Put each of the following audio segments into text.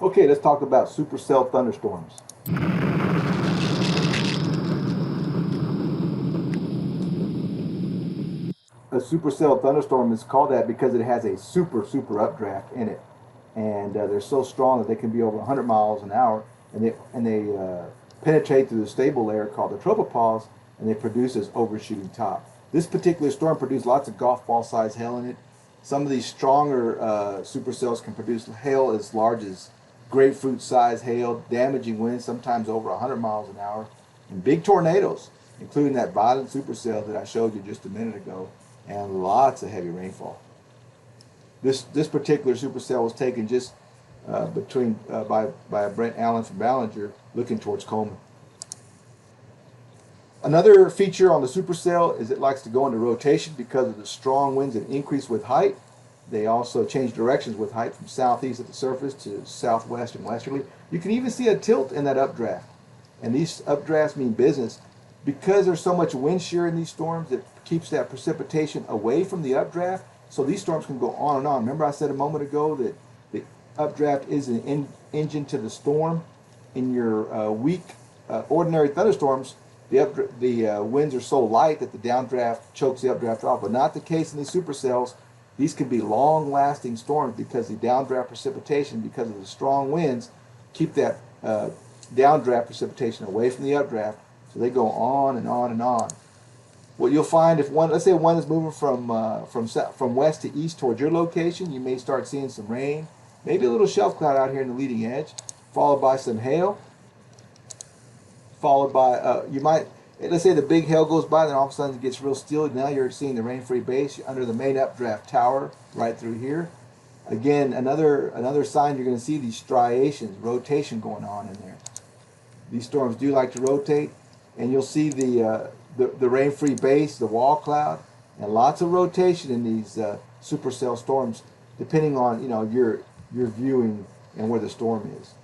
Okay, let's talk about supercell thunderstorms. A supercell thunderstorm is called that because it has a super updraft in it, and they're so strong that they can be over 100 miles an hour, and they penetrate through the stable layer called the tropopause, and they produce this overshooting top. This particular storm produced lots of golf ball size hail in it. Some of these stronger supercells can produce hail as large as grapefruit size hail, damaging winds sometimes over 100 miles an hour, and big tornadoes, including that violent supercell that I showed you just a minute ago, and lots of heavy rainfall. This particular supercell was taken just by Brent Allen from Ballinger, looking towards Coleman. Another feature on the supercell is it likes to go into rotation because of the strong winds that increase with height. They also change directions with height from southeast at the surface to southwest and westerly. You can even see a tilt in that updraft. And these updrafts mean business. Because there's so much wind shear in these storms, it keeps that precipitation away from the updraft. So these storms can go on and on. Remember I said a moment ago that the updraft is an engine to the storm. In your weak ordinary thunderstorms, the winds are so light that the downdraft chokes the updraft off, but not the case in these supercells. These can be long-lasting storms because the downdraft precipitation, because of the strong winds, keep that downdraft precipitation away from the updraft, so they go on and on and on. What you'll find if one, let's say one is moving from west to east towards your location, you may start seeing some rain, maybe a little shelf cloud out here in the leading edge, followed by some hail, followed by you might, let's say the big hail goes by, then all of a sudden it gets real still. Now you're seeing the rain-free base under the main updraft tower right through here. Again, another sign you're going to see these striations, rotation going on in there. These storms do like to rotate, and you'll see the rain-free base, the wall cloud, and lots of rotation in these supercell storms, depending on your viewing and where the storm is.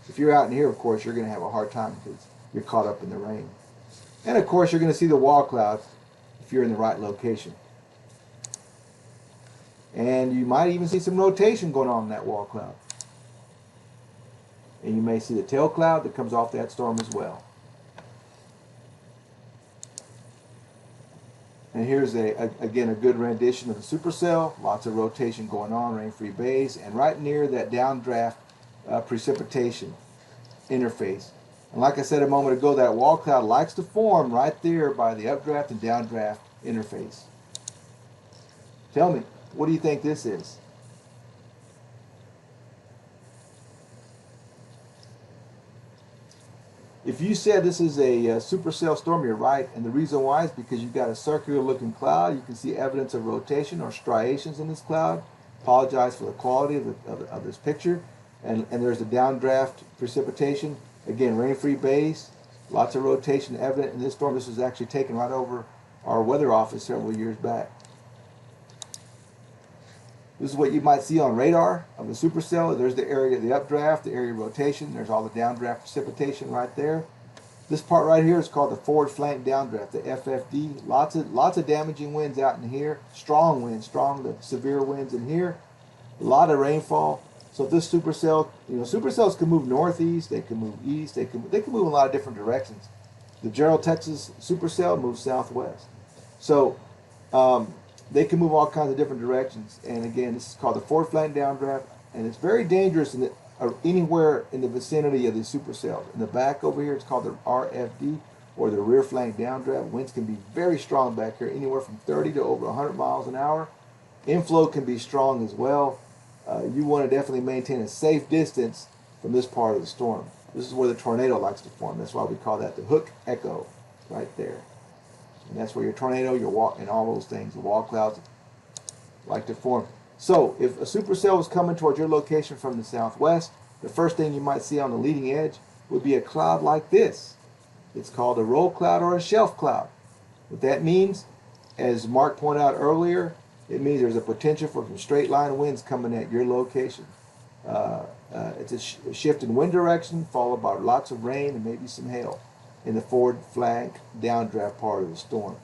If you're out in here, of course, you're going to have a hard time because you're caught up in the rain. And of course, you're going to see the wall clouds if you're in the right location. And you might even see some rotation going on in that wall cloud. And you may see the tail cloud that comes off that storm as well. And here's again a good rendition of the supercell. Lots of rotation going on, rain-free base, and right near that downdraft precipitation interface. And like I said a moment ago, that wall cloud likes to form right there by the updraft and downdraft interface. Tell me, what do you think this is? If you said this is a supercell storm, you're right. And the reason why is because you've got a circular looking cloud. You can see evidence of rotation or striations in this cloud. Apologize for the quality of this picture. And there's the downdraft precipitation. Again, rain-free base, lots of rotation evident in this storm. This was actually taken right over our weather office several years back. This is what you might see on radar of the supercell. There's the area of the updraft, the area of rotation. There's all the downdraft precipitation right there. This part right here is called the forward flank downdraft, the FFD. Lots of damaging winds out in here. Strong winds, severe winds in here. A lot of rainfall. So if this supercell, supercells can move northeast, they can move east, they can move in a lot of different directions. The Gerald, Texas supercell moves southwest. So they can move all kinds of different directions. And again, this is called the forward flank downdraft, and it's very dangerous anywhere in the vicinity of the supercells. In the back over here, it's called the RFD, or the rear flank downdraft. Winds can be very strong back here, anywhere from 30 to over 100 miles an hour. Inflow can be strong as well. You want to definitely maintain a safe distance from this part of the storm. This is where the tornado likes to form. That's why we call that the hook echo, right there. And that's where your tornado, your wall, and all those things, the wall clouds, like to form. So if a supercell was coming towards your location from the southwest, the first thing you might see on the leading edge would be a cloud like this. It's called a roll cloud or a shelf cloud. What that means, as Mark pointed out earlier, it means there's a potential for some straight line winds coming at your location. It's a shift in wind direction followed by lots of rain and maybe some hail in the forward flank downdraft part of the storm.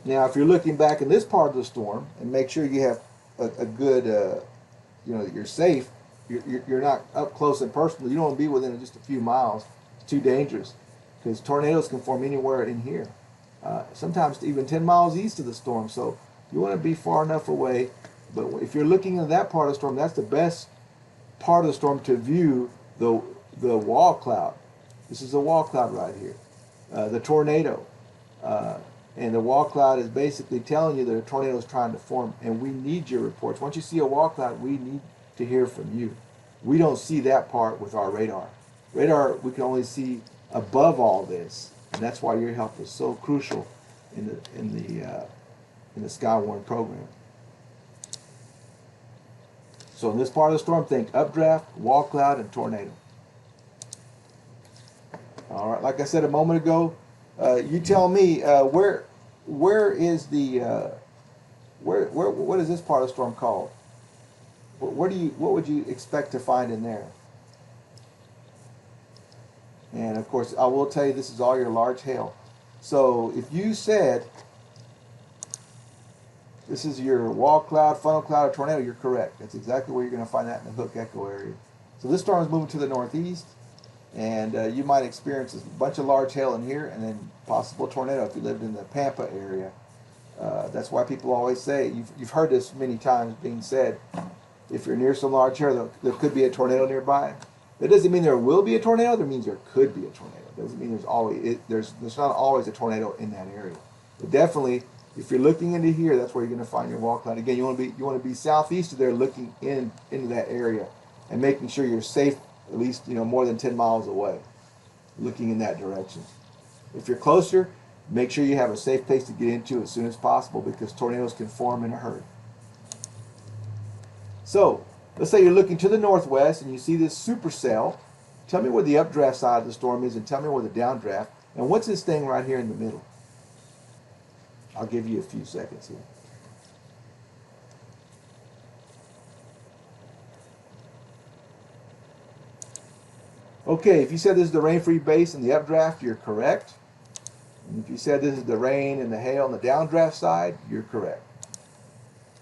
Now, if you're looking back in this part of the storm, and make sure you have a good, you know, that you're safe. You're not up close and personal. You don't want to be within just a few miles. It's too dangerous because tornadoes can form anywhere in here. Sometimes even 10 miles east of the storm. So you want to be far enough away. But if you're looking at that part of the storm, that's the best part of the storm to view the wall cloud. This is a wall cloud right here. The tornado. And the wall cloud is basically telling you that a tornado is trying to form, and we need your reports. Once you see a wall cloud, we need to hear from you. We don't see that part with our radar. Radar, we can only see above all this, and that's why your help is so crucial in the Skywarn program. So in this part of the storm, think updraft, wall cloud, and tornado. All right, like I said a moment ago, you tell me where is the what is this part of the storm called? What would you expect to find in there? And of course, I will tell you this is all your large hail. So if you said this is your wall cloud, funnel cloud, or tornado, you're correct. That's exactly where you're going to find that in the Hook Echo area. So this storm is moving to the northeast, and you might experience a bunch of large hail in here, and then possible tornado if you lived in the Pampa area. That's why people always say, you've heard this many times being said, if you're near some large hail, there could be a tornado nearby. That doesn't mean there will be a tornado. That means there could be a tornado. It doesn't mean there's not always a tornado in that area. But definitely, if you're looking into here, that's where you're going to find your wall cloud. Again, you want to be southeast of there, looking into that area, and making sure you're safe at least more than 10 miles away, looking in that direction. If you're closer, make sure you have a safe place to get into as soon as possible, because tornadoes can form in a hurry. So let's say you're looking to the northwest and you see this supercell. Tell me where the updraft side of the storm is, and tell me where the downdraft. And what's this thing right here in the middle? I'll give you a few seconds here. Okay, if you said this is the rain-free base and the updraft, you're correct. And if you said this is the rain and the hail on the downdraft side, you're correct.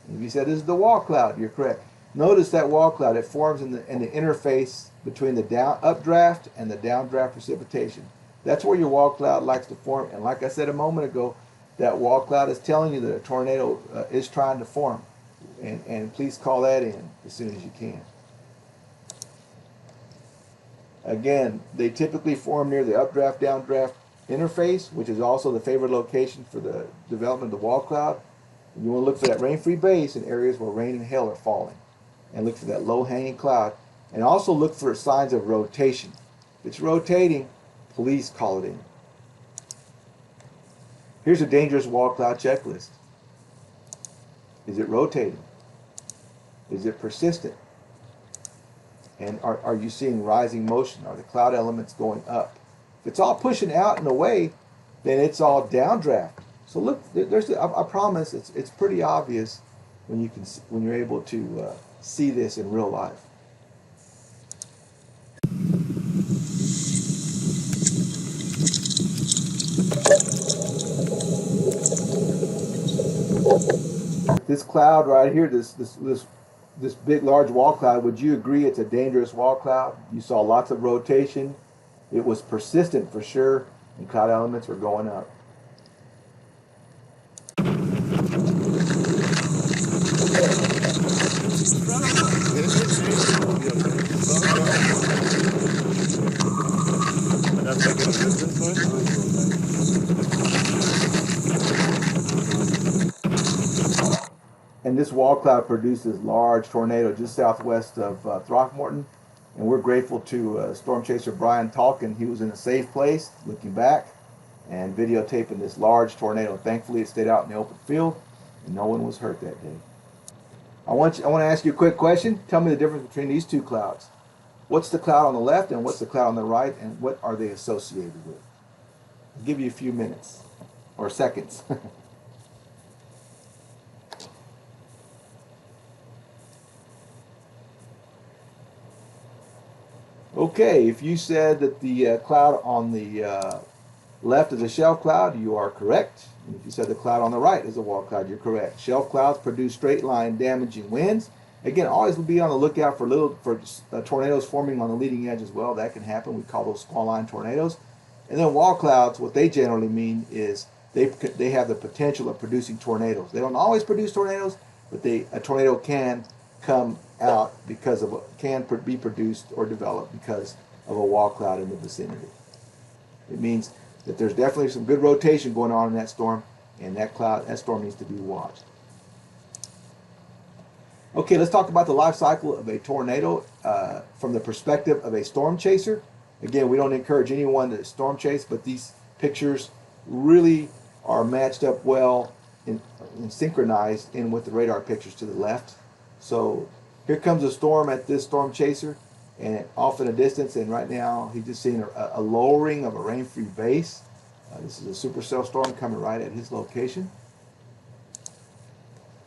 And if you said this is the wall cloud, you're correct. Notice that wall cloud, it forms in the interface between the updraft and the downdraft precipitation. That's where your wall cloud likes to form. And like I said a moment ago, that wall cloud is telling you that a tornado is trying to form. And please call that in as soon as you can. Again, they typically form near the updraft, downdraft interface, which is also the favored location for the development of the wall cloud. And you want to look for that rain-free base in areas where rain and hail are falling. And look for that low-hanging cloud. And also look for signs of rotation. If it's rotating, please call it in. Here's a dangerous wall cloud checklist. Is it rotating? Is it persistent? And are you seeing rising motion? Are the cloud elements going up? If it's all pushing out and away, then it's all downdraft. So look, I promise it's pretty obvious when you're able to see this in real life. This cloud right here, this big large wall cloud, would you agree it's a dangerous wall cloud? You saw lots of rotation. It was persistent for sure, and cloud elements were going up. And this wall cloud produces large tornado just southwest of Throckmorton. And we're grateful to storm chaser Brian Talkin. He was in a safe place looking back and videotaping this large tornado. Thankfully, it stayed out in the open field and no one was hurt that day. I want to ask you a quick question. Tell me the difference between these two clouds. What's the cloud on the left and what's the cloud on the right, and what are they associated with? I'll give you a few minutes or seconds. Okay, if you said that the cloud on the left is a shelf cloud, you are correct. And if you said the cloud on the right is a wall cloud, you're correct. Shelf clouds produce straight line damaging winds. Again, always be on the lookout for tornadoes forming on the leading edge as well. That can happen. We call those small line tornadoes. And then wall clouds, what they generally mean is they have the potential of producing tornadoes. They don't always produce tornadoes, but a tornado can come out because of can be produced or developed because of a wall cloud in the vicinity. It means that there's definitely some good rotation going on in that storm, and that storm needs to be watched. Okay, let's talk about the life cycle of a tornado from the perspective of a storm chaser. Again, we don't encourage anyone to storm chase, but these pictures really are matched up well and synchronized in with the radar pictures to the left. So here comes a storm at this storm chaser, and off in a distance, and right now he's just seeing a lowering of a rain-free base. This is a supercell storm coming right at his location.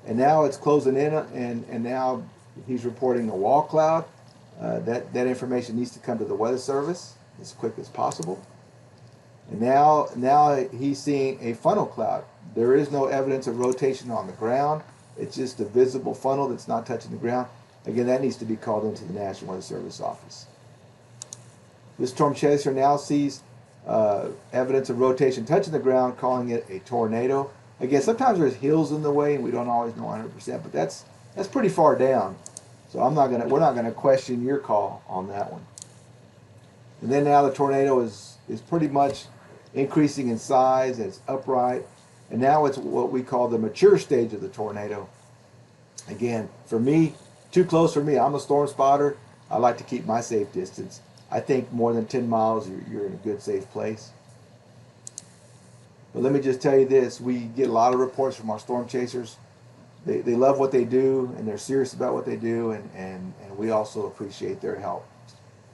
And now it's closing in, and now he's reporting a wall cloud. That information needs to come to the Weather Service as quick as possible. And now he's seeing a funnel cloud. There is no evidence of rotation on the ground. It's just a visible funnel that's not touching the ground. Again, that needs to be called into the National Weather Service office. This storm chaser now sees evidence of rotation touching the ground, calling it a tornado. Again, sometimes there's hills in the way, and we don't always know 100%, but that's pretty far down. So we're not gonna question your call on that one. And then now the tornado is pretty much increasing in size. It's upright, and now it's what we call the mature stage of the tornado. Again, for me, too close for me. I'm a storm spotter. I like to keep my safe distance. I think more than 10 miles, you're in a good, safe place. But let me just tell you this, we get a lot of reports from our storm chasers. They love what they do, and they're serious about what they do, and we also appreciate their help.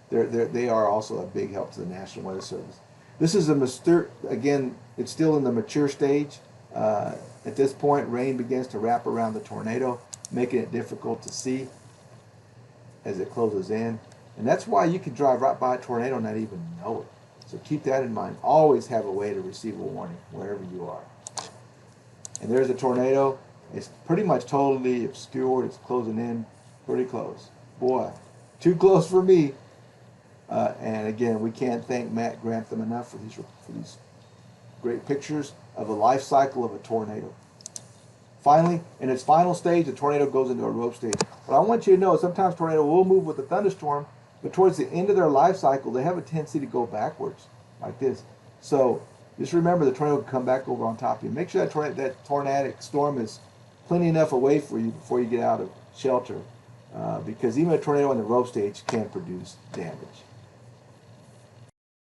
They are also a big help to the National Weather Service. This is again, it's still in the mature stage. At this point, rain begins to wrap around the tornado, making it difficult to see as it closes in. And that's why you can drive right by a tornado and not even know it. So keep that in mind. Always have a way to receive a warning wherever you are. And there's a tornado. It's pretty much totally obscured. It's closing in pretty close. Boy, too close for me. And again, we can't thank Matt Grantham enough for these great pictures of a life cycle of a tornado. Finally, in its final stage, the tornado goes into a rope stage. But I want you to know, sometimes tornado will move with a thunderstorm, but towards the end of their life cycle, they have a tendency to go backwards, like this. So just remember, the tornado can come back over on top of you. Make sure that tornadic storm is plenty enough away for you before you get out of shelter, because even a tornado in the rope stage can produce damage.